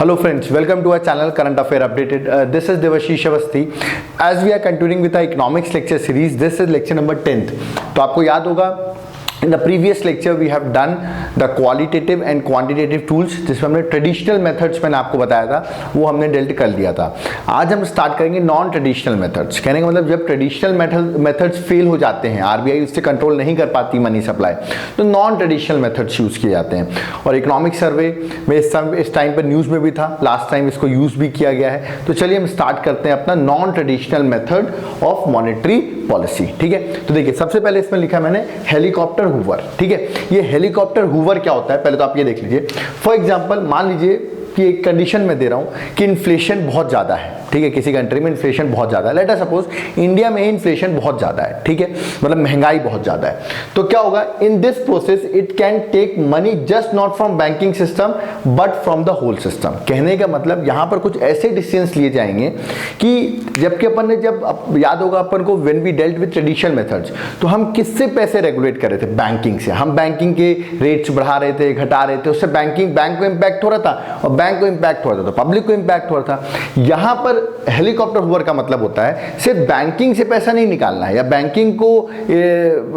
Hello friends, welcome to our channel Current Affair Updated. This is Devashish Awasthi. As we are continuing with our economics lecture series, this is lecture number 10th. तो आपको याद होगा in the previous lecture we have done the qualitative and quantitative tools जिसमें हमने traditional methods मैंने आपको बताया था वो हमने डेल्ट कर लिया था। आज हम स्टार्ट करेंगे नॉन ट्रेडिशनल मेथड्स। कहने का मतलब जब ट्रेडिशनल मेथड्स फेल हो जाते हैं, आरबीआई उससे कंट्रोल नहीं कर पाती मनी सप्लाई, तो नॉन ट्रेडिशनल मेथड्स यूज किए जाते हैं। और इकोनॉमिक सर्वे में इस टाइम पर न्यूज़ में भी था, लास्ट टाइम इसको यूज भी किया गया है। तो चलिए हम स्टार्ट करते हैं अपना non traditional method of monetary policy. ठीक है, तो देखिए सबसे पहले इसमें लिखा मैंने हेलीकॉप्टर हूवर। ठीक है, ये हेलीकॉप्टर हूवर क्या होता है पहले तो आप ये देख लीजिए। फॉर एग्जांपल मान लीजिए कि एक कंडीशन में दे रहा हूं कि इन्फ्लेशन बहुत ज्यादा है। ठीक है, किसी कंट्री में इन्फ्लेशन बहुत ज्यादा है, लेट अस सपोज इंडिया में ही इन्फ्लेशन बहुत ज्यादा है। ठीक है, मतलब महंगाई बहुत ज्यादा है। तो क्या होगा, in this process it can take money just not from banking system but from the whole system. कहने का मतलब यहां पर कुछ ऐसे डिसीजंस लिए जाएंगे कि जबकि अपन ने जब याद होगा अपन को when we dealt with traditional methods, तो हम किससे पैसे रेगुलेट कर रहे थे? बैंकिंग से। हम बैंकिंग के रेट्स बढ़ा रहे थे, घटा रहे थे, उससे बैंक को इंपैक्ट हो रहा था और बैंक को इंपैक्ट हो रहा था तो पब्लिक को इंपैक्ट हो रहा था। यहां पर हेलीकॉप्टर हूवर का मतलब होता है सिर्फ बैंकिंग से पैसा नहीं निकालना है या बैंकिंग को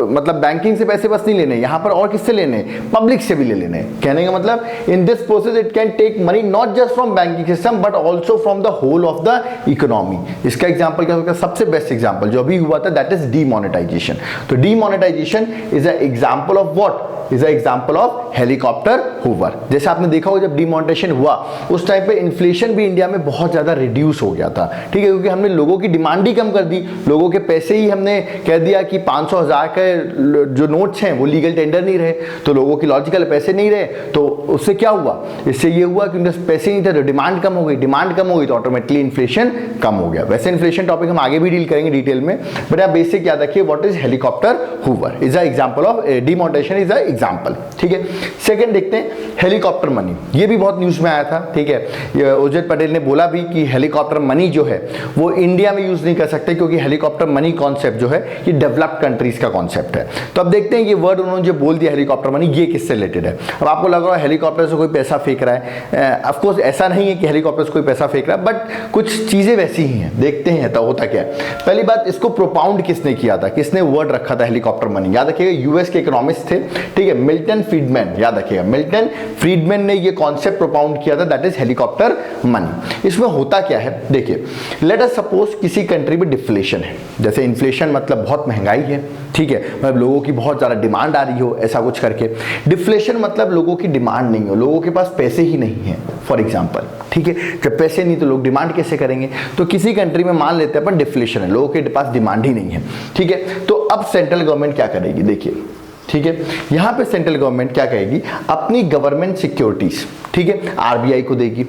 मतलब बैंकिंग से पैसे बस नहीं लेने, यहां पर और किससे लेने? पब्लिक से भी ले लेने। कहने का मतलब in this process it can take money not just from banking system but also from the whole of the economy. इसका एग्जाम्पल क्या होगा? सबसे बेस्ट एग्जाम्पल जो अभी हुआ था दैट इज डीमोनेटाइजेशन। तो demonetisation is a example of what? Is a example of helicopter hoover. जैसे आपने देखा होगा जब डीमोनेटाइजेशन हुआ उस टाइम पे इन्फ्लेशन भी इंडिया में बहुत ज्यादा रिड्यूस हो गया था। ठीक है, क्योंकि हमने लोगों की डिमांड ही कम कर दी, लोगों के पैसे ही हमने कह दिया कि 500,000 के जो नोट्स हैं वो लीगल टेंडर नहीं रहे, तो लोगों की लॉजिकल पैसे नहीं रहे। तो उससे क्या हुआ? इससे ये हुआ कि उनके पैसे नहीं थे तो डिमांड कम हो गई, डिमांड कम हो गई तो ऑटोमेटिकली इन्फ्लेशन कम हो गया। वैसे इन्फ्लेशन टॉपिक हम आगे भी डील करेंगे डिटेल में, बट आप बेसिक याद रखिए what is helicopter hoover is a example of demonetisation is a example. ठीक है, सेकंड देखते हैं हेलीकॉप्टर मनी। ये भी बहुत न्यूज में आया था। ठीक है, ये उर्जित पटेल ने बोला भी कि हेलीकॉप्टर मनी जो है वो इंडिया में यूज नहीं कर सकते क्योंकि हेलीकॉप्टर मनी कॉन्सेप्ट जो है ये डेवलप्ड कंट्रीज का कॉन्सेप्ट है। तो अब देखते हैं ये वर्ड उन्होंने जो बोल दिया हेलीकॉप्टर मनी, ये किससे रिलेटेड है। अब आपको लग रहा है हेलीकॉप्टर से कोई पैसा फेंक रहा है। ऑफकोर्स ऐसा नहीं है कि हेलीकॉप्टर से कोई पैसा फेंक रहा है, बट कुछ चीजें वैसी ही हैं। देखते हैं तो होता क्या है। पहली बात, इसको प्रोपाउंड किसने किया था, किसने वर्ड रखा था हेलीकॉप्टर मनी? याद रखिएगा यूएस के इकोनॉमिस्ट थे। ठीक है, मिल्टन फ्रीडमैन, याद रखिएगा मिल्टन फ्रीडमैन ने ये कॉन्सेप्ट प्रोपाउंड किया था दैट इज हेलीकॉप्टर मनी। इसमें होता क्या है देखिए, लेट अस सपोज किसी कंट्री में डिफ्लेशन है। जैसे इन्फ्लेशन मतलब बहुत महंगाई है, ठीक है, मतलब लोगों की बहुत ज्यादा डिमांड आ रही हो, ऐसा कुछ करके। डिफ्लेशन मतलब लोगों की डिमांड नहीं हो, लोगों के पास पैसे ही नहीं है फॉर एग्जांपल। ठीक है, जब पैसे नहीं तो लोग डिमांड कैसे करेंगे? तो किसी कंट्री में मान लेते हैं अपन डिफ्लेशन है, लोगों के पास डिमांड ही नहीं है। ठीक है, तो अब सेंट्रल गवर्नमेंट क्या करेगी? देखिए, ठीक है, यहां पे सेंट्रल गवर्नमेंट क्या कहेगी? अपनी गवर्नमेंट सिक्योरिटीज, ठीक है, आरबीआई को देगी।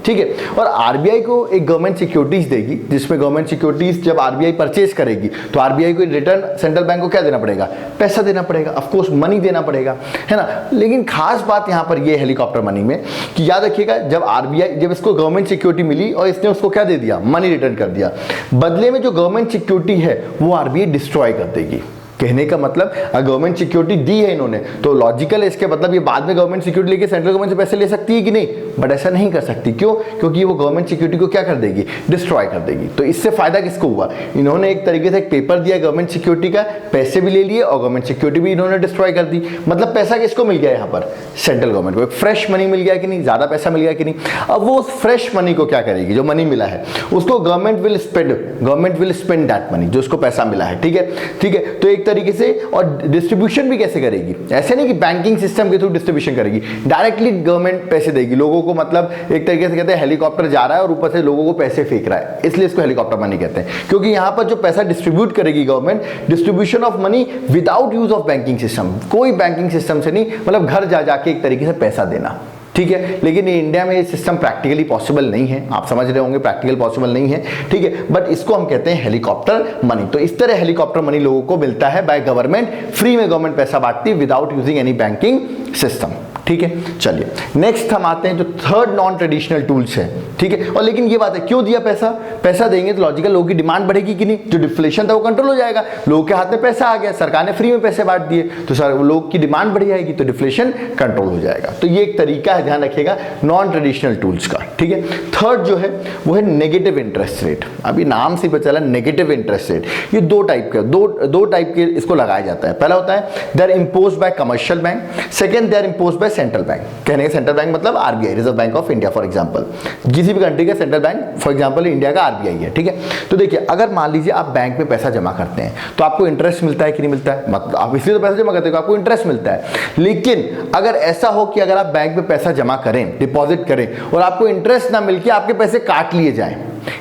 ठीक है, और आरबीआई को एक गवर्नमेंट सिक्योरिटीज देगी जिसमें गवर्नमेंट सिक्योरिटीज जब आरबीआई परचेज करेगी तो आरबीआई को रिटर्न सेंट्रल बैंक को क्या देना पड़ेगा? पैसा देना पड़ेगा, ऑफ कोर्स मनी देना पड़ेगा, है ना। लेकिन खास बात यहां पर यह हेलीकॉप्टर मनी में कि याद रखिएगा जब आरबीआई जब इसको गवर्नमेंट सिक्योरिटी मिली और इसने उसको क्या दे दिया? मनी रिटर्न कर दिया। बदले में जो गवर्नमेंट सिक्योरिटी है वो आरबीआई डिस्ट्रॉय कर देगी। कहने का मतलब गवर्नमेंट सिक्योरिटी दी है इन्होंने तो लॉजिकल है इसके मतलब ये बाद में गवर्नमेंट सिक्योरिटी लेके सेंट्रल गवर्नमेंट से पैसे ले सकती है कि नहीं? बट ऐसा नहीं कर सकती। क्यों? क्योंकि वो गवर्नमेंट सिक्योरिटी को क्या कर देगी? डिस्ट्रॉय कर देगी। तो इससे फायदा किसको हुआ? इन्होंने एक तरीके से एक पेपर दिया गवर्नमेंट सिक्योरिटी का, पैसे भी ले लिए और गवर्नमेंट सिक्योरिटी भी इन्होंने डिस्ट्रॉय कर दी। मतलब पैसा किसको मिल गया? यहाँ पर सेंट्रल गवर्नमेंट को। एक फ्रेश मनी मिल गया कि नहीं? ज्यादा पैसा मिल गया कि नहीं? अब वो फ्रेश मनी को क्या करेगी? जो मनी मिला है उसको government will spend that money, जो उसको पैसा मिला है। ठीक है, ठीक है, तो एक तरीके से। और डिस्ट्रीब्यूशन भी कैसे करेगी? ऐसे नहीं कि बैंकिंग सिस्टम के थ्रू डिस्ट्रीब्यूशन करेगी, डायरेक्टली गवर्नमेंट पैसे देगी लोगों को। मतलब एक तरीके से कहते हैं हेलीकॉप्टर जा रहा है और ऊपर से लोगों को पैसे फेंक रहा है, इसलिए इसको हेलीकॉप्टर मनी कहते हैं। क्योंकि यहां पर जो पैसा डिस्ट्रीब्यूट करेगी government, distribution of money without use of banking system, कोई बैंकिंग सिस्टम से नहीं, मतलब घर जा जाके एक तरीके से पैसा देना। ठीक है, लेकिन ये इंडिया में ये सिस्टम प्रैक्टिकली पॉसिबल नहीं है। आप समझ रहे होंगे प्रैक्टिकल पॉसिबल नहीं है। ठीक है, बट इसको हम कहते हैं हेलीकॉप्टर मनी। तो इस तरह हेलीकॉप्टर मनी लोगों को मिलता है बाय गवर्नमेंट, फ्री में गवर्नमेंट पैसा बांटती है without using any banking system. ठीक है, चलिए नेक्स्ट हम आते हैं जो थर्ड नॉन ट्रेडिशनल टूल्स है। ठीक है, और लेकिन ये बात है क्यों दिया पैसा? पैसा देंगे तो लॉजिकल लोगों की डिमांड बढ़ेगी कि नहीं? जो डिफ्लेशन था वो कंट्रोल हो जाएगा, लोगों के हाथ में पैसा आ गया, सरकार ने फ्री में पैसे बांट दिए तो सर लोग की डिमांड बढ़ जाएगी तो डिफ्लेशन कंट्रोल हो जाएगा। तो ये एक तरीका है ध्यान रखिएगा नॉन ट्रेडिशनल टूल्स का, ठीक है। थर्ड जो है वो है नेगेटिव इंटरेस्ट रेट। अभी नाम से पता चला नेगेटिव इंटरेस्ट रेट, ये दो टाइप के इसको लगाया जाता है। पहला होता है they are imposed by commercial bank, second they are imposed by central bank. कहने का सेंट्रल बैंक मतलब RBI, reserve bank of India for example, किसी भी कंट्री का central bank, for example India का आरबीआई है, ठीक है। तो देखिए अगर मान लीजिए आप बैंक में पैसा जमा करते हैं तो आपको इंटरेस्ट मिलता है कि नहीं मिलता है, मतलब आप इसलिए तो पैसा जमा करते हैं, आपको इंटरेस्ट मिलता है। लेकिन अगर ऐसा हो कि अगर आप बैंक में पैसा जमा करें, डिपॉजिट करें और आपको इंटरेस्ट ना मिलके आपके पैसे काट लिए जाएं,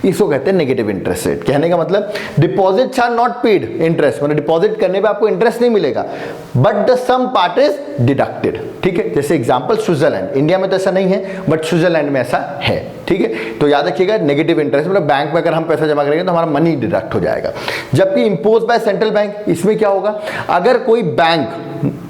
इसको कहते हैं नेगेटिव इंटरेस्ट रेट। कहने का मतलब deposits are not paid interest, मतलब डिपॉजिट करने पे आपको इंटरेस्ट नहीं मिलेगा, but the some part is deducted, ठीक है। जैसे एग्जांपल स्विट्जरलैंड, इंडिया में तो ऐसा नहीं है बट स्विट्जरलैंड में ऐसा है, ठीक है। तो याद रखिएगा नेगेटिव इंटरेस्ट मतलब बैंक में अगर हम पैसा जमा करेंगे तो हमारा मनी डिडक्ट हो जाएगा। जबकि इंपोज बाय सेंट्रल बैंक, इसमें क्या होगा, अगर कोई बैंक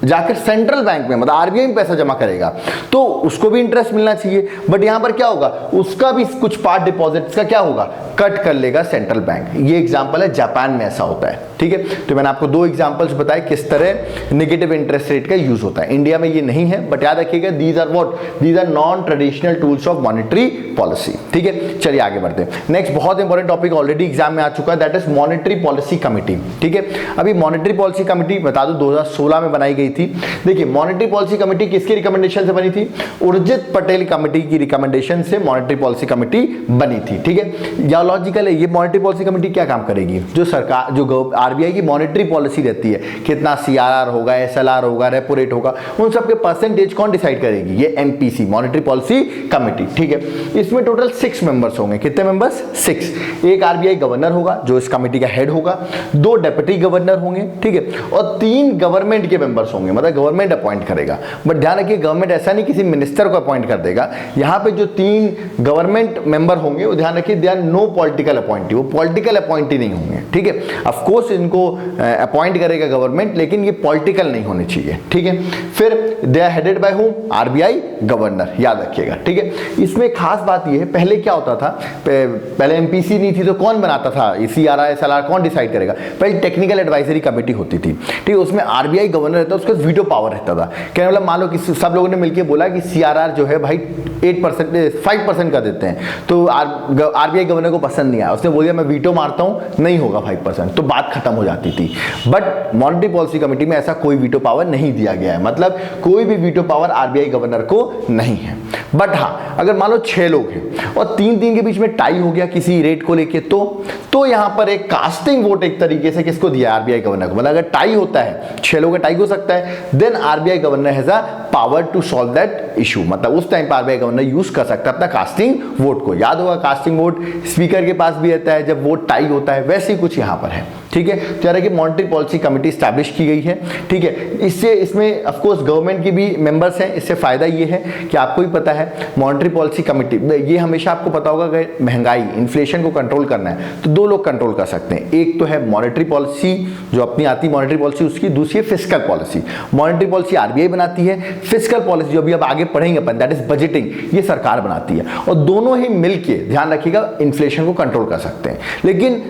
जाकर सेंट्रल बैंक में मतलब आरबीआई में पैसा जमा करेगा तो उसको भी इंटरेस्ट मिलना चाहिए, बट यहां पर क्या होगा, उसका भी कुछ पार्ट डिपॉजिट्स का क्या होगा, कट कर लेगा सेंट्रल बैंक। ये एग्जांपल है, जापान में ऐसा होता है, ठीक है। तो मैंने आपको दो एग्जांपल्स बताए किस तरह नेगेटिव इंटरेस्ट रेट का यूज होता है। इंडिया में ये नहीं है, बट याद रखिएगा these are what, these are non traditional tools of monetary policy, ठीक है। चलिए आगे बढ़ते हैं। नेक्स्ट बहुत इंपॉर्टेंट टॉपिक ऑलरेडी एग्जाम में आ चुका है, that is monetary policy committee, ठीक है। अभी मॉनेटरी पॉलिसी कमिटी बता दूं 2016 में बनाई गई थी। देखिए मॉनेटरी पॉलिसी कमेटी किसके रिकमेंडेशन से बनी थी, उर्जित पटेल कमेटी की रिकमेंडेशन से मॉनेटरी पॉलिसी कमेटी बनी थी, ठीक है। या लॉजिकल है, ये मॉनेटरी पॉलिसी कमेटी क्या काम करेगी, जो सरकार जो आरबीआई की मॉनेटरी पॉलिसी रहती है, कितना सीआरआर होगा, एसएलआर होगा, रेपो रेट होगा, उन सब के परसेंटेज कौन डिसाइड करेगी, ये एमपीसी मॉनेटरी पॉलिसी कमेटी, ठीक है। इसमें टोटल 6 मेंबर्स होंगे, कितने मेंबर्स, 6। एक आरबीआई गवर्नर होगा जो इस कमेटी का हेड होगा, 2 डेप्यूटी गवर्नर होंगे, ठीक है, और 3 गवर्नमेंट के मेंबर्स होंगे, मतलब गवर्नमेंट अपॉइंट करेगा। बट ध्यान रखिए गवर्नमेंट ऐसा नहीं किसी मिनिस्टर को अपॉइंट कर देगा, यहां पे जो 3 गवर्नमेंट मेंबर होंगे वो ध्यान रखिए they are no political appointee, वो पॉलिटिकल अपॉइंटी नहीं होंगे, ठीक है। ऑफ कोर्स इनको अपॉइंट करेगा गवर्नमेंट, लेकिन ये पॉलिटिकल नहीं होने चाहिए, ठीक है। फिर they are headed by whom, RBI governor, याद रखिएगा, ठीक है। इसमें खास बात ये है, पहले क्या होता था, पहले एमपीसी नहीं थी तो कौन बनाता था, सीआरआर एसएलआर कौन डिसाइड करेगा, पहले टेक्निकल एडवाइजरी कमेटी होती थी, ठीक है। उसमें आरबीआई गवर्नर रहता, उसका वीटो पावर रहता था। क्या मतलब मान लो कि सब लोगों ने मिलकर बोला कि सीआरआर जो है भाई 5% का देते हैं, तो आरबीआई गवर्नर को पसंद नहीं आया, उसने बोल दिया मैं वीटो मारता हूं, नहीं होगा 5%, तो बात खत्म हो जाती थी। बट मॉनेटरी पॉलिसी कमेटी में ऐसा कोई वीटो पावर नहीं दिया गया है, मतलब कोई भी वीटो पावर आरबीआई गवर्नर को नहीं है। बट हाँ अगर मान लो 6 लोग हैं और 3-3 के बीच में टाई हो गया किसी रेट को लेके, तो यहां पर एक कास्टिंग वोट एक तरीके से किसको दिया, आरबीआई गवर्नर को। मतलब अगर टाई होता है, 6 लोगों का टाई हो सकता है, then RBI governor has a power to solve that issue, मतलब उस टाइम पर आरबीआई गवर्नर यूज कर सकता है अपना कास्टिंग वोट को। याद होगा कास्टिंग वोट स्पीकर के पास भी रहता है जब वोट टाई होता है, वैसे ही कुछ यहां पर है, ठीक है। तो यार कि मॉनेटरी पॉलिसी कमेटी स्टैब्लिश की गई है, ठीक है। इसमें ऑफ कोर्स गवर्नमेंट की भी मेंबर्स हैं। इससे फायदा ये है कि आपको भी पता है मॉनेटरी पॉलिसी कमेटी, ये हमेशा आपको पता होगा अगर महंगाई इन्फ्लेशन को कंट्रोल करना है तो 2 लोग कंट्रोल कर सकते हैं, एक तो है मॉनेटरी पॉलिसी जो अपनी आती है मॉनेटरी पॉलिसी उसकी, दूसरी है fiscal policy. Monetary policy RBI बनाती है, फिस्कल पॉलिसी जो अभी अब आगे पढ़ेंगे अपन दैट इज बजटिंग, ये सरकार बनाती है, और दोनों ही मिलके ध्यान रखिएगा इन्फ्लेशन को कंट्रोल कर सकते हैं। लेकिन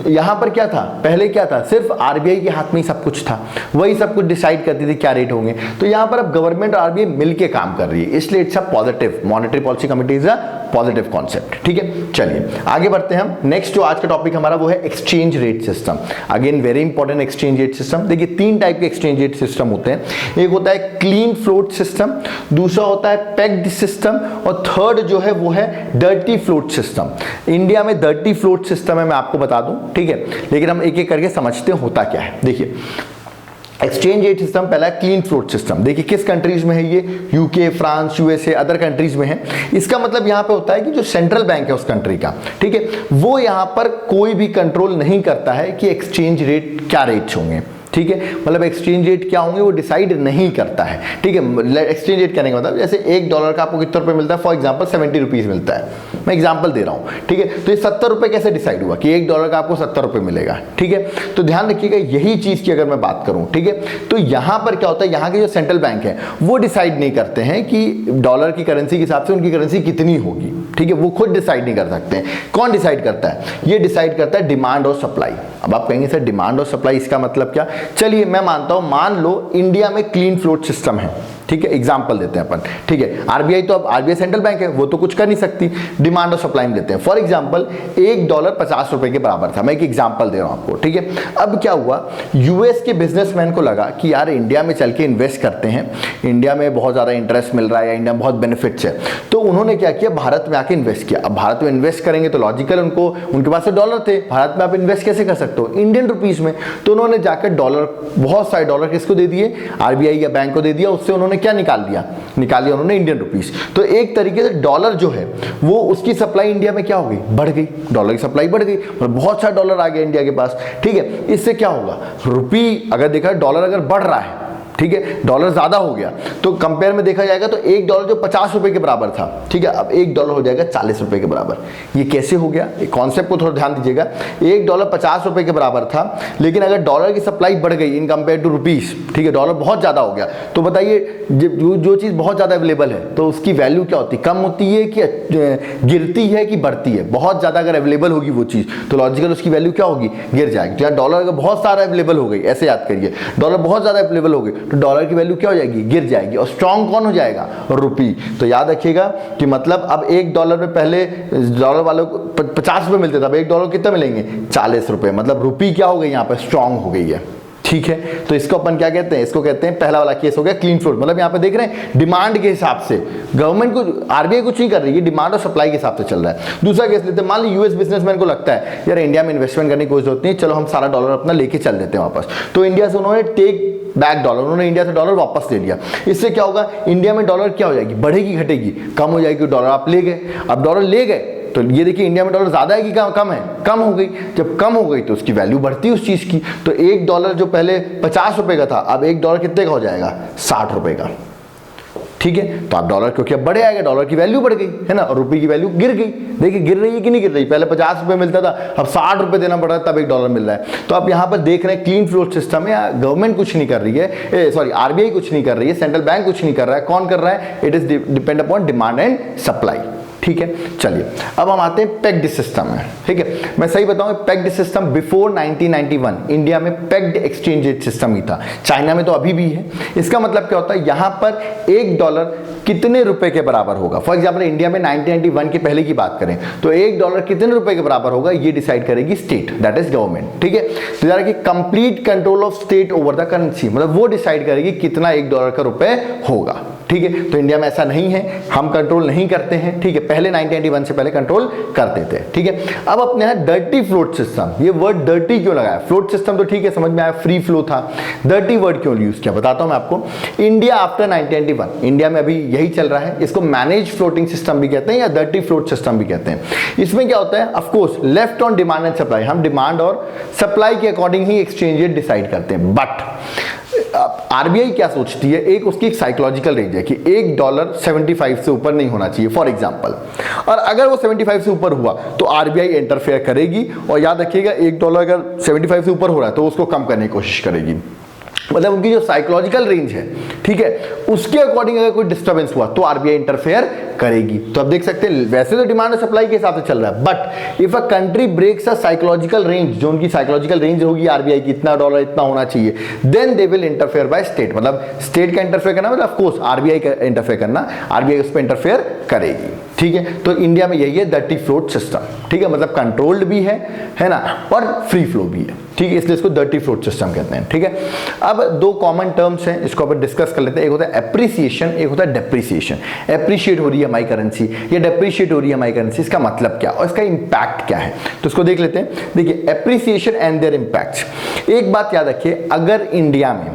यहां पर क्या था, पहले क्या था, सिर्फ आरबीआई के हाथ में ही सब कुछ था, वही सब कुछ डिसाइड करती थी क्या रेट होंगे। तो यहां पर अब गवर्नमेंट और आरबीआई मिलके काम कर रही है, इसलिए it's a positive, monetary policy committee is a positive concept, ठीक है। चलिए आगे बढ़ते हैं हम। नेक्स्ट जो आज का टॉपिक हमारा वो है exchange rate system. Again very important exchange rate system. देखिए 3 टाइप के एक्सचेंज रेट सिस्टम होते हैं, एक होता है क्लीन फ्लोट सिस्टम, दूसरा होता है पेग्ड सिस्टम, और थर्ड जो है वो है डर्टी फ्लोट सिस्टम। इंडिया में डर्टी फ्लोट सिस्टम है, मैं आपको बता दूं, ठीक है, लेकिन हम एक एक करके समझते हैं होता क्या है। देखिए एक्सचेंज रेट सिस्टम पहला क्लीन फ्लोट सिस्टम। देखिए किस कंट्रीज में है ये, UK, France, USA, other countries में है। इसका मतलब यहां पे होता है कि जो सेंट्रल बैंक है उस कंट्री का, ठीक है, वो यहां पर कोई भी कंट्रोल नहीं करता है कि एक्सचेंज रेट क्या रेट्स होंगे, ठीक है। मतलब एक्सचेंज रेट क्या होंगे वो डिसाइड नहीं करता है, ठीक है। एक्सचेंज रेट कहने का मतलब जैसे $1 का आपको कितने रुपए मिलता है, फॉर एग्जांपल 70 रुपीज मिलता है, मैं एग्जांपल दे रहा हूं, ठीक है। तो ये 70 रुपए कैसे डिसाइड हुआ कि $1 का आपको 70 रुपए मिलेगा, ठीक है। तो ध्यान रखिएगा यही चीज की अगर मैं बात करूं, ठीक है, तो यहां पर क्या होता है, यहां के जो सेंट्रल बैंक है वो डिसाइड नहीं करते हैं कि डॉलर की करेंसी के हिसाब से उनकी करेंसी कितनी होगी, ठीक है, वो खुद डिसाइड नहीं कर सकते हैं। कौन डिसाइड करता है, ये डिसाइड करता है डिमांड और सप्लाई। अब आप कहेंगे सर डिमांड और सप्लाई इसका मतलब क्या, चलिए मैं मानता हूं, मान लो इंडिया में क्लीन फ्लोट सिस्टम है, ठीक है, एग्जाम्पल देते हैं अपन, ठीक है। आरबीआई तो अब आरबीआई सेंट्रल बैंक है, वो तो कुछ कर नहीं सकती, डिमांड और सप्लाई में देते हैं। फॉर एग्जाम्पल $1 के बराबर था, मैं एक एग्जाम्पल दे रहा हूं आपको, ठीक है। अब क्या हुआ, यूएस के बिजनेसमैन को लगा कि यार इंडिया में चल के इन्वेस्ट करते हैं, इंडिया में बहुत ज्यादा इंटरेस्ट मिल रहा है या इंडिया में बहुत बेनिफिट्स है, तो उन्होंने क्या किया, भारत में आके इन्वेस्ट किया। अब भारत में इन्वेस्ट करेंगे तो लॉजिकल, उनको उनके पास डॉलर थे, भारत में आप इन्वेस्ट कैसे कर सकते हो, इंडियन रुपीस में, तो उन्होंने जाकर डॉलर, बहुत सारे डॉलर किसको दे दिए, आरबीआई या बैंक को दे दिया, उससे उन्होंने क्या निकाल लिया उन्होंने इंडियन रुपीस। तो एक तरीके से डॉलर जो है वो उसकी सप्लाई इंडिया में क्या हो गई, बढ़ गई, डॉलर की सप्लाई बढ़ गई और बहुत सारा डॉलर आ गया इंडिया के पास, ठीक है। इससे क्या होगा, रुपी अगर देखा डॉलर अगर बढ़ रहा है, ठीक है, डॉलर ज्यादा हो गया, तो कंपेयर में देखा जाएगा तो $1 जो $50 के बराबर था, ठीक है, अब $1 हो जाएगा $40 के बराबर। ये कैसे हो गया, कॉन्सेप्ट को थोड़ा ध्यान दीजिएगा। $1 $50 के बराबर था, लेकिन अगर डॉलर की सप्लाई बढ़ गई इन कंपेयर टू रुपीस, ठीक है, डॉलर बहुत ज्यादा हो गया, तो बताइए जो चीज बहुत ज्यादा अवेलेबल है तो उसकी वैल्यू क्या होती है, कम होती है कि गिरती है कि बढ़ती है। बहुत ज्यादा अगर अवेलेबल होगी वो चीज तो लॉजिकल उसकी वैल्यू क्या होगी, गिर जाएगी। तो डॉलर अगर बहुत सारा अवेलेबल हो गई, ऐसे याद करिए, डॉलर बहुत ज्यादा अवेलेबल हो गई तो डॉलर की वैल्यू क्या हो जाएगी, गिर जाएगी। और स्ट्रॉन्ग कौन हो जाएगा, रुपी। तो याद रखिएगा कि मतलब अब $1 में पहले डॉलर वालों को $50 मिलते थे, अब $1 कितना मिलेंगे, $40। मतलब रुपी क्या हो गई, यहाँ पे स्ट्रॉन्ग हो गई है, ठीक है। तो इसको अपन क्या कहते हैं, इसको कहते हैं, पहला वाला केस हो गया क्लीन फ्लोट। मतलब यहाँ पे देख रहे हैं डिमांड के हिसाब से गवर्नमेंट को, आरबीआई कुछ नहीं कर रही है, डिमांड और सप्लाई के हिसाब से चल रहा है। दूसरा केस लेते हैं, मान लो यूएस बिजनेसमैन को लगता है यार इंडिया में इन्वेस्टमेंट करने की कोई जरूरत नहीं, चलो हम सारा डॉलर अपना लेके चल देते हैं वापस। तो इंडिया से उन्होंने टेक बैक डॉलर, उन्होंने इंडिया से डॉलर वापस ले लिया। इससे क्या होगा, इंडिया में डॉलर क्या हो जाएगी, बढ़ेगी घटेगी, कम हो जाएगी। डॉलर आप ले गए, अब डॉलर ले गए तो ये देखिए इंडिया में डॉलर ज्यादा है कि कम है, कम हो गई। जब कम हो गई तो उसकी वैल्यू बढ़ती है उस चीज की। तो $1 जो पहले $50 का था, अब $1 कितने का हो जाएगा, ₹60 का, ठीक है। तो आप डॉलर क्योंकि अब बढ़े आएगा, डॉलर की वैल्यू बढ़ गई है ना, और रुपये की वैल्यू गिर गई। देखिए गिर रही है कि नहीं गिर रही, पहले $50 मिलता था, अब ₹60 देना पड़ रहा है, तब $1 मिल रहा है। तो आप यहाँ पर देख रहे हैं क्लीन फ्लोट सिस्टम है, गवर्नमेंट कुछ नहीं कर रही है, सॉरी आरबीआई कुछ नहीं कर रही है, सेंट्रल बैंक कुछ नहीं कर रहा है, कौन कर रहा है, it is depend upon demand and supply, ठीक है। चलिए अब हम आते हैं पेग्ड सिस्टम में, ठीक है। मैं सही बताऊं, पेग्ड सिस्टम बिफोर 1991 इंडिया में पेग्ड एक्सचेंज रेट सिस्टम ही था, चाइना में तो अभी भी है। इसका मतलब क्या होता है, यहां पर $1 कितने रुपए के बराबर होगा। फॉर एग्जाम्पल इंडिया में 1991 के पहले की बात करें तो $1 कितने रुपए के बराबर होगा, ये डिसाइड करेगी स्टेट, दैट इज गवर्नमेंट, ठीक है। तो यार कि complete control of state over the currency, मतलब वो डिसाइड करेगी कितना $1 का रुपए होगा, ठीक है। तो इंडिया में ऐसा नहीं है, हम कंट्रोल नहीं करते हैं, ठीक है। पहले 1991 से पहले कंट्रोल करते थे, ठीक है। अब अपने यहां डर्टी फ्लोट सिस्टम, ये वर्ड डर्टी क्यों लगाया, फ्लोट सिस्टम तो ठीक है समझ में आया, फ्री फ्लो था, डर्टी वर्ड क्यों यूज किया बताता हूं मैं आपको। इंडिया आफ्टर 1991, इंडिया में अभी यही चल रहा है, इसको मैनेज फ्लोटिंग सिस्टम भी कहते हैं या डर्टी फ्लोट सिस्टम भी कहते हैं। इसमें क्या होता है, of course left on demand and supply, हम डिमांड और सप्लाई के अकॉर्डिंग ही एक्सचेंज रेट डिसाइड करते हैं। बट आरबीआई क्या सोचती है, एक उसकी एक साइकोलॉजिकल रेंज है कि $1 75 से ऊपर नहीं होना चाहिए फॉर एग्जांपल, और अगर वो 75 से ऊपर हुआ तो आरबीआई इंटरफेयर करेगी। और याद रखिएगा $1 अगर 75 से ऊपर हो रहा है तो उसको कम करने की कोशिश करेगी। मतलब उनकी जो साइकोलॉजिकल रेंज है, ठीक है, उसके अकॉर्डिंग अगर कोई डिस्टर्बेंस हुआ तो आरबीआई इंटरफेयर करेगी। तो आप देख सकते हैं वैसे तो डिमांड और सप्लाई के हिसाब से चल रहा है, but if a country breaks a psychological range, जो उनकी साइकोलॉजिकल रेंज होगी आरबीआई की, इतना डॉलर इतना होना चाहिए, then they will interfere by state. मतलब स्टेट का इंटरफेयर करना मतलब ऑफ कोर्स आरबीआई का इंटरफेयर करना, आरबीआई उस पर इंटरफेयर करेगी, ठीक है। तो इंडिया में यही है डर्टी फ्लोट सिस्टम, ठीक है, मतलब कंट्रोल्ड भी है ना, और फ्री फ्लो भी है, ठीक है, इसलिए इसको डर्टी फ्लोट सिस्टम कहते हैं, ठीक है। अब दो कॉमन टर्म्स हैं, इसको अपन डिस्कस कर लेते हैं। एक होता है एप्रिसिएशन, एक होता है डेप्रिसिएशन। एप्रिशिएट हो रही है हमारी करेंसी या डेप्रिशिएट हो रही है हमारी करेंसी, इसका मतलब क्या और इसका इंपैक्ट क्या है, तो इसको देख लेते हैं। देखिए एप्रिसिएशन एंड देयर इंपैक्ट। एक बात याद रखिए, अगर इंडिया में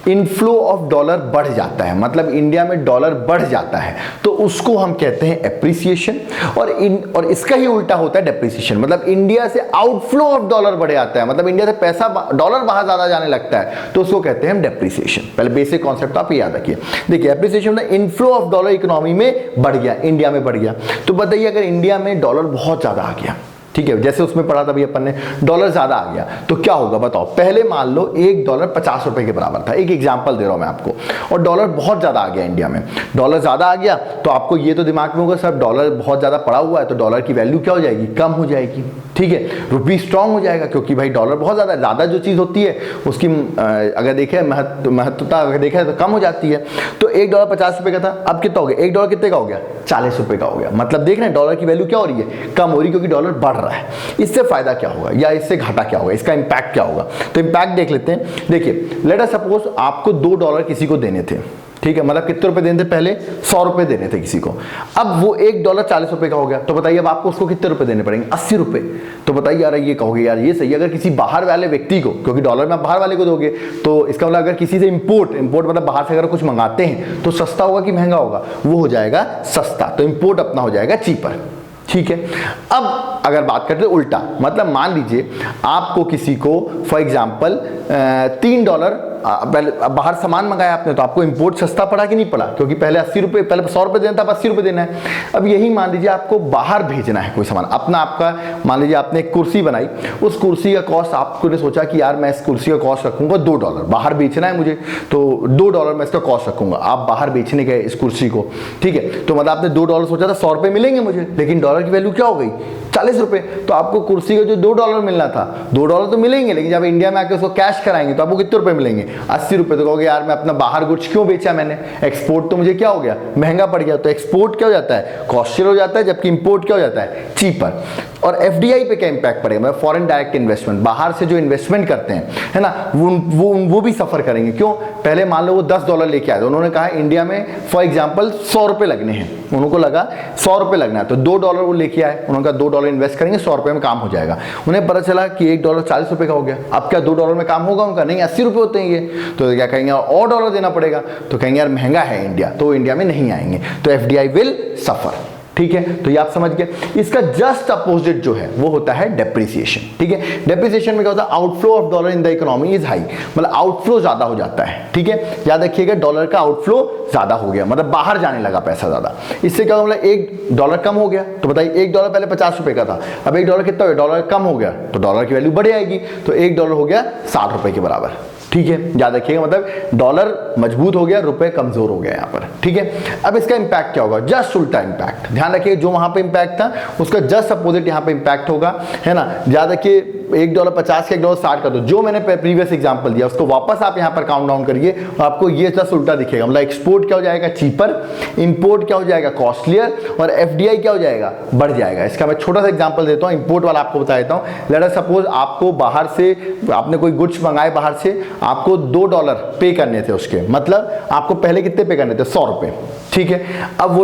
इनफ्लो ऑफ डॉलर बढ़ जाता है, मतलब इंडिया में डॉलर बढ़ जाता है, तो उसको हम कहते हैं एप्रिसिएशन, और इसका ही उल्टा होता है डेप्रिसिएशन। मतलब इंडिया से आउटफ्लो ऑफ डॉलर बढ़ जाता है, मतलब इंडिया से पैसा डॉलर बाहर ज्यादा जाने लगता है, तो उसको कहते हैं हम डेप्रिसिएशन। पहले बेसिक कॉन्सेप्ट आप याद रखिए। देखिए एप्रिसिएशन मतलब इनफ्लो ऑफ डॉलर इकोनॉमी में बढ़ गया, इंडिया में बढ़ गया। तो बताइए अगर इंडिया में डॉलर बहुत ज्यादा आ गया, ठीक है, जैसे उसमें पढ़ा था भी अपन ने, डॉलर ज्यादा आ गया तो क्या होगा बताओ। पहले मान लो $1 50 के बराबर था, एक एग्जांपल दे रहा हूं मैं आपको, और डॉलर बहुत ज्यादा आ गया इंडिया में, डॉलर ज्यादा आ गया तो आपको ये तो दिमाग में होगा सर डॉलर बहुत ज्यादा पड़ा हुआ है तो डॉलर की वैल्यू क्या हो जाएगी, कम हो जाएगी, ठीक है, रुपी स्ट्रांग हो जाएगा क्योंकि भाई डॉलर बहुत ज़्यादा जो चीज़ होती है उसकी अगर देखें महत्वता अगर देखा तो कम हो जाती है। तो $1.50 का था, अब कितना हो गया, $1 कितने का हो गया, ₹40 का हो गया। मतलब देख रहे हैं डॉलर की वैल्यू क्या हो रही है, कम हो रही है क्योंकि डॉलर बढ़ रहा है। इससे फायदा क्या होगा या इससे घाटा क्या होगा, इसका इंपैक्ट क्या होगा, तो इंपैक्ट देख लेते हैं। देखिए लेट अस सपोज आपको $2 किसी को देने थे, ठीक है, मतलब कितने रुपए देने थे, पहले ₹100 देने थे किसी को, अब वो $1 ₹40 का हो गया, तो बताइए अब आपको उसको कितने रुपए देने पड़ेंगे, ₹80। तो बताइए यार ये कहोगे यार ये सही है, अगर किसी बाहर वाले व्यक्ति को, क्योंकि डॉलर में आप बाहर वाले को दोगे, तो इसका मतलब अगर किसी से इंपोर्ट मतलब बाहर से अगर कुछ मंगाते हैं तो सस्ता होगा कि महंगा होगा, वो हो जाएगा सस्ता, तो इंपोर्ट अपना हो जाएगा चीपर, ठीक है। अब अगर बात करते हैं उल्टा, मतलब मान लीजिए आपको किसी को फॉर एग्जांपल $3 पहले बाहर सामान मंगाया आपने, तो आपको इंपोर्ट सस्ता पड़ा कि नहीं पड़ा, क्योंकि पहले ₹80 पहले ₹100 देना था, अब ₹80 देना है। अब यही मान लीजिए आपको बाहर भेजना है कोई सामान अपना, आपका मान लीजिए आपने एक कुर्सी बनाई, उस कुर्सी का कॉस्ट आपने सोचा कि यार मैं इस कुर्सी का कॉस्ट रखूंगा $2, बाहर बेचना है मुझे तो $2 मैं इसका कॉस्ट रखूंगा। आप बाहर बेचने गए इस कुर्सी को, ठीक है, तो मतलब आपने $2 सोचा था, ₹100 मिलेंगे मुझे, लेकिन डॉलर की वैल्यू क्या हो गई, ₹40। तो आपको कुर्सी का जो $2 मिलना था, $2 तो मिलेंगे, लेकिन जब इंडिया में आके उसको कैश कराएंगे तो आपको कितने रुपए मिलेंगे, ₹80। तो कहोगे यार मैं अपना बाहर गुड्स क्यों बेचा मैंने, एक्सपोर्ट तो मुझे क्या हो गया, महंगा पड़ गया। तो एक्सपोर्ट क्या हो जाता है, कॉस्टली हो जाता है, जबकि इंपोर्ट क्या हो जाता है, चीपर। और एफडीआई पे क्या इंपैक्ट पड़ेगा, मतलब फॉरेन डायरेक्ट इन्वेस्टमेंट, बाहर से जो इन्वेस्टमेंट करते हैं, है ना, वो भी सफर करेंगे। क्यों, पहले मान लो वो $10 लेके आए, तो उन्होंने कहा इंडिया में फॉर एग्जांपल ₹100 लगने हैं, उनको लगा ₹100 लगना है, तो $2 वो लेके आए, उन्होंने कहा $2 इन्वेस्ट करेंगे, ₹100 में काम हो जाएगा। उन्हें पता चला कि $1 ₹40 का हो गया, अब क्या $2 में काम होगा उनका, नहीं, ₹80 होते हैं ये, तो क्या कहेंगे और डॉलर देना पड़ेगा, तो कहेंगे यार महंगा है इंडिया, तो इंडिया में नहीं आएंगे, तो एफडीआई विल सफर, ठीक है। तो ये आप समझ गए। इसका जस्ट अपोजिट जो है वो होता है डेप्रिसिएशन, ठीक है। डेप्रिसिएशन में क्या होता है, outflow of dollar in the economy is high, मतलब आउटफ्लो ज्यादा हो जाता है, ठीक है। याद रखिएगा डॉलर का आउटफ्लो ज्यादा हो गया, मतलब बाहर जाने लगा पैसा ज्यादा। इससे क्या मतलब $1 कम हो गया, तो बताइए $1 पहले ₹50 का था, अब $1 कितना हो गया, डॉलर कम हो गया, तो डॉलर की वैल्यू बढ़ जाएगी, तो $1 हो गया ₹60 के बराबर, ठीक है। याद रखिएगा मतलब डॉलर मजबूत हो गया, रुपए कमजोर हो गया यहाँ पर, ठीक है। अब इसका इंपैक्ट क्या होगा, जस्ट उल्टा इंपैक्ट, ध्यान रखिए जो वहां पे इंपैक्ट था उसका जस्ट अपोजिट यहाँ पे इंपैक्ट होगा, है ना। याद रखिए $1.50 का $1.60 का, तो जो मैंने प्रीवियस एग्जांपल दिया उसको वापस आप यहाँ पर काउंट डाउन करिए, तो आपको ये जस्ट उल्टा दिखेगा, मतलब एक्सपोर्ट क्या हो जाएगा, चीपर, इंपोर्ट क्या हो जाएगा, कॉस्टलियर, और एफडीआई क्या हो जाएगा, बढ़ जाएगा। इसका मैं छोटा सा एग्जांपल देता हूँ, इंपोर्ट वाला आपको बता देता हूँ। लेट अस सपोज आपको बाहर से आपने कोई गुड्स मंगाए बाहर से, आपको $2 पे करने थे उसके, मतलब आपको पहले कितने पे करने थे, ₹100, ठीक है। अब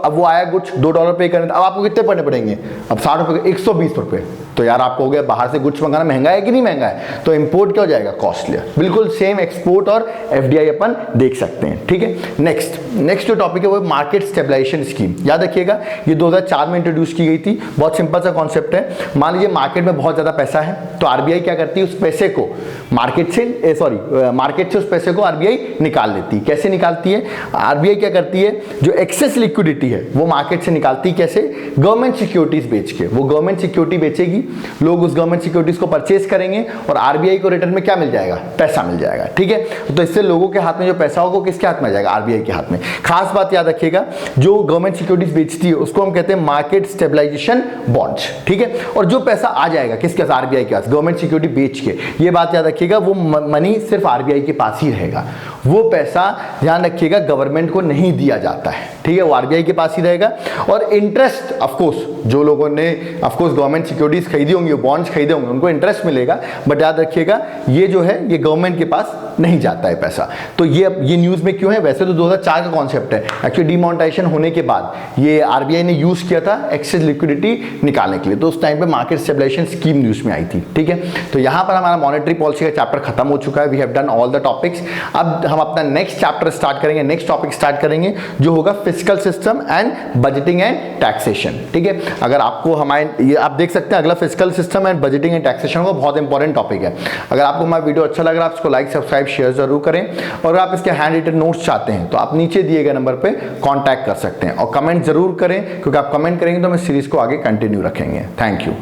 वो आया गुड्स $2 पे करने थे, अब आपको कितने पड़ने पड़ेंगे, अब ₹60 के $120। तो यार आपको हो गया बाहर से गुड्स मंगाना महंगा है कि नहीं महंगा है, तो इंपोर्ट क्या हो जाएगा, कॉस्टलियर। बिल्कुल सेम एक्सपोर्ट और एफडीआई अपन देख सकते हैं, ठीक है। नेक्स्ट जो टॉपिक है वो मार्केट स्टेबलाइजेशन स्कीम। याद रखिएगा ये 2004 में इंट्रोड्यूस की गई थी, बहुत सिंपल सा कॉन्सेप्ट है। मान लीजिए मार्केट में बहुत ज्यादा पैसा है, तो आरबीआई क्या करती है, उस पैसे को मार्केट से उस पैसे को आरबीआई निकाल लेती है। कैसे निकालती है, आरबीआई क्या करती है, जो एक्सेस लिक्विडिटी है वो मार्केट से निकालती है, कैसे, गवर्नमेंट सिक्योरिटीज बेच के। वो गवर्नमेंट सिक्योरिटी बेचेगी, लोग उस गवर्नमेंट सिक्योरिटीज को परचेज करेंगे और आरबीआई को रिटर्न में क्या मिल जाएगा, पैसा मिल जाएगा, ठीक है। तो इससे लोगों के हाथ में जो पैसा होगा किसके हाथ में आ जाएगा, आरबीआई के हाथ में। खास बात याद रखिएगा, जो गवर्नमेंट सिक्योरिटीज बेचती है उसको हम कहते हैं मार्केट स्टेबलाइजेशन बॉन्ड्स, ठीक है। और जो पैसा आ जाएगा किसके पास, आरबीआई के पास, गवर्नमेंट सिक्योरिटी बेच के, ये बात याद रखिएगा, वो मनी सिर्फ आरबीआई के पास ही रहेगा। वो पैसा ध्यान रखिएगा गवर्नमेंट को नहीं दिया जाता है, ठीक है, वो आरबीआई के पास ही रहेगा। और इंटरेस्ट ऑफकोर्स जो लोगों ने ऑफकोर्स गवर्नमेंट सिक्योरिटीज खरीदी होंगी, बॉन्ड्स खरीदे होंगे, उनको इंटरेस्ट मिलेगा, बट याद रखिएगा ये जो है ये गवर्नमेंट के पास नहीं जाता है पैसा। तो ये न्यूज में क्यों है, वैसे तो 2004 का कॉन्सेप्ट है, एक्चुअली डिमोनेटाइजेशन होने के बाद ये आरबीआई ने यूज किया था एक्सेस लिक्विडिटी निकालने के लिए, तो उस टाइम पे मार्केट स्टेबलाइजेशन स्कीम न्यूज में आई थी, ठीक है। तो यहां पर हमारा मॉनेटरी पॉलिसी का चैप्टर खत्म हो चुका है, we have done all the topics. अब हम अपना नेक्स्ट चैप्टर स्टार्ट करेंगे, नेक्स्ट टॉपिक स्टार्ट करेंगे जो होगा fiscal system and budgeting and taxation, ठीक है। अगर आपको हमारे ये आप देख सकते हैं अगला fiscal system and budgeting and taxation का बहुत इंपॉर्टेंट टॉपिक है। अगर आपको हमारा वीडियो अच्छा लग रहा है आप इसको लाइक सब्सक्राइब शेयर जरूर करें, और अगर आप इसके हैंड रिटन नोट्स चाहते हैं तो आप नीचे दिए गए नंबर पे कांटेक्ट कर सकते हैं, और कमेंट जरूर करें, क्योंकि आप कमेंट करेंगे तो हम इस सीरीज को आगे कंटिन्यू रखेंगे। Thank you.